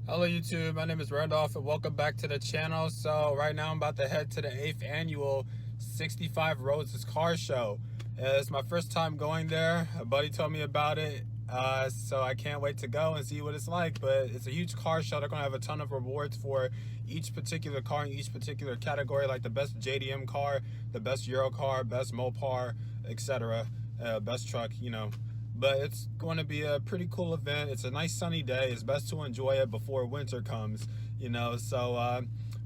Hello YouTube, my name is Randolph and welcome back to the channel. So right now I'm about to head to the 8th annual 65 Roses car show. It's my first time going there. A buddy told me about it, so I can't wait to go and see what it's like. But it's a huge car show. They're gonna have a ton of rewards for each particular car in each particular category, like the best JDM car, the best Euro car, best Mopar, etc. Best truck, but it's going to be a pretty cool event. It's a nice sunny day. It's best to enjoy it before winter comes, so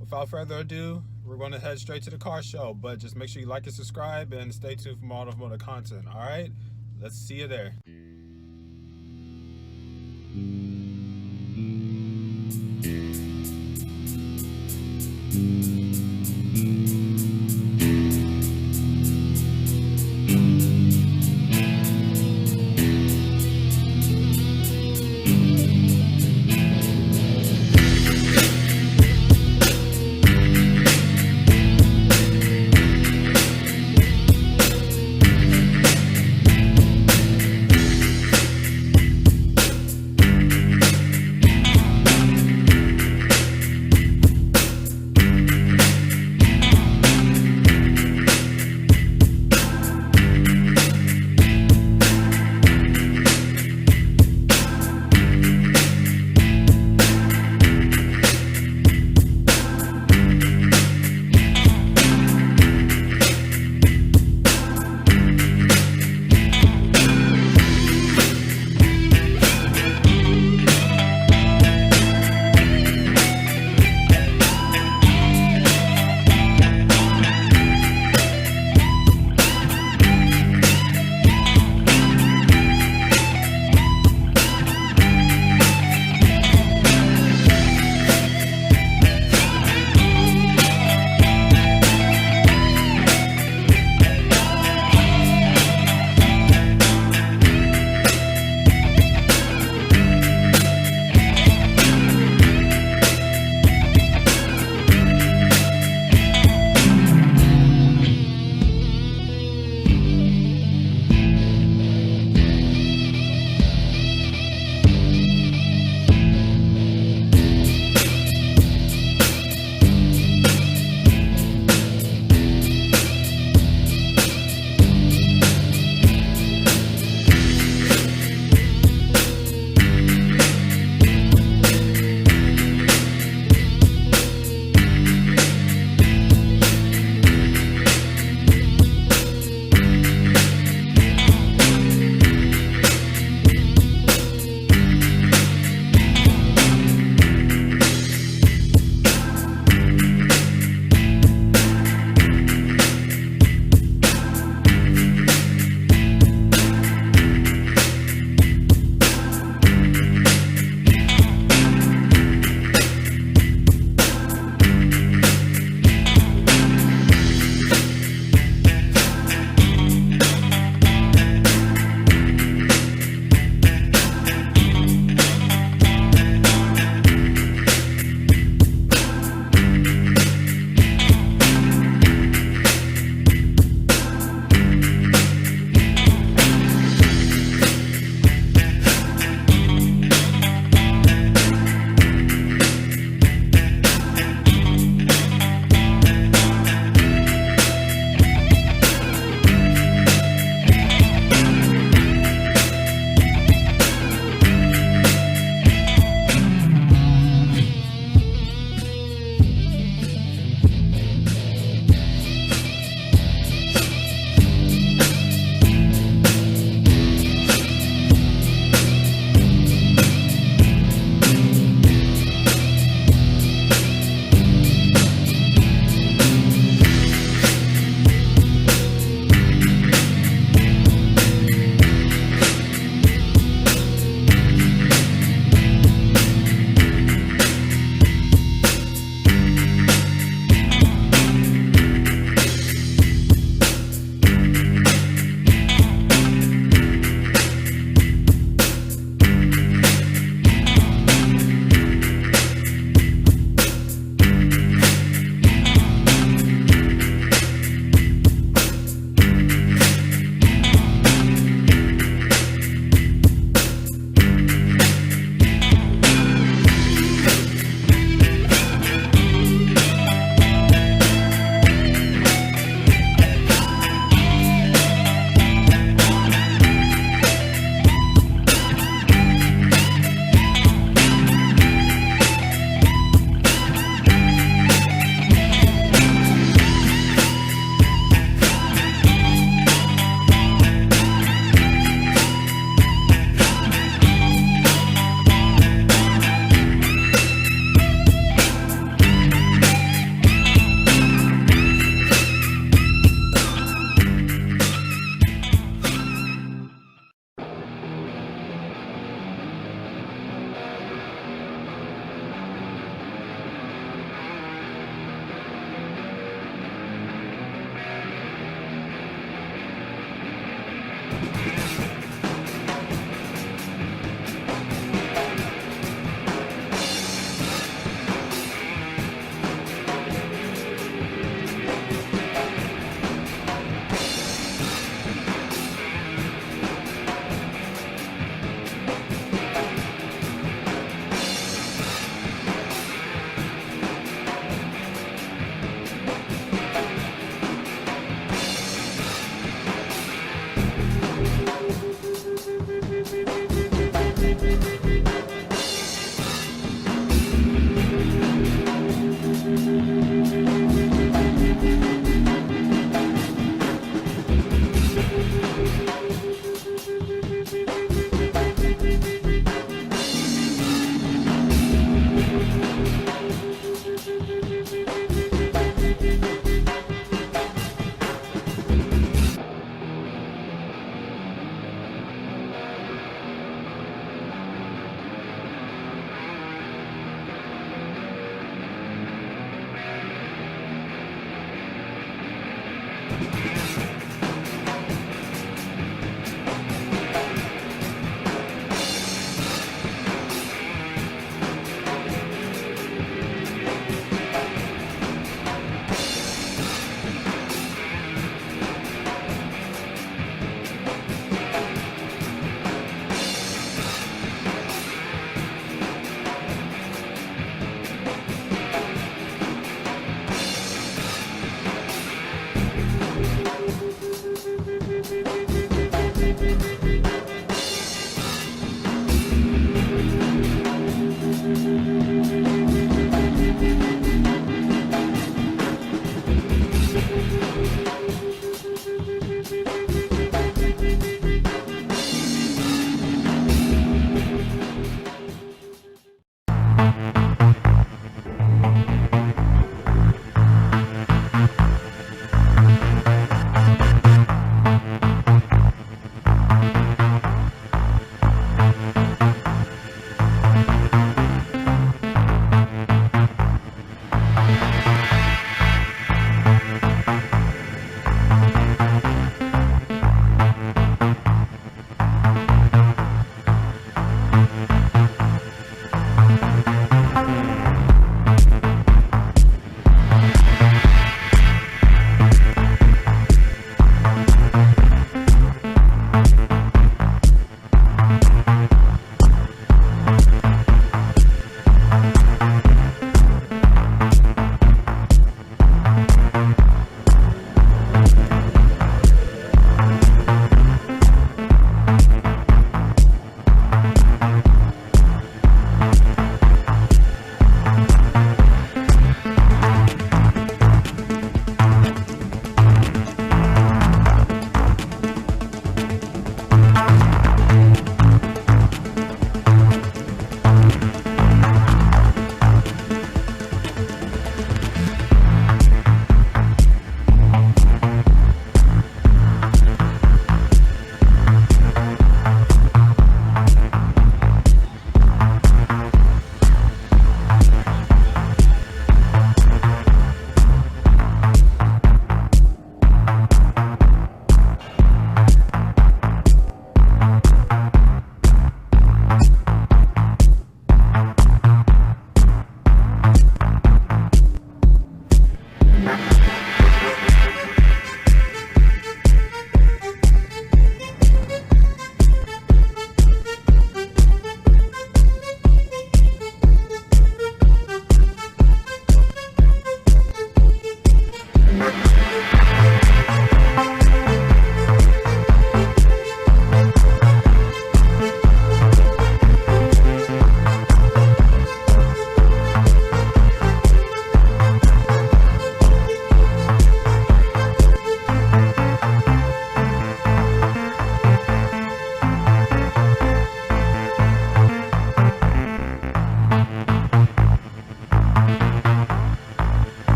without further ado, we're going to head straight to the car show. But just make sure you like and subscribe and stay tuned for more automotive content. All right, let's see you there.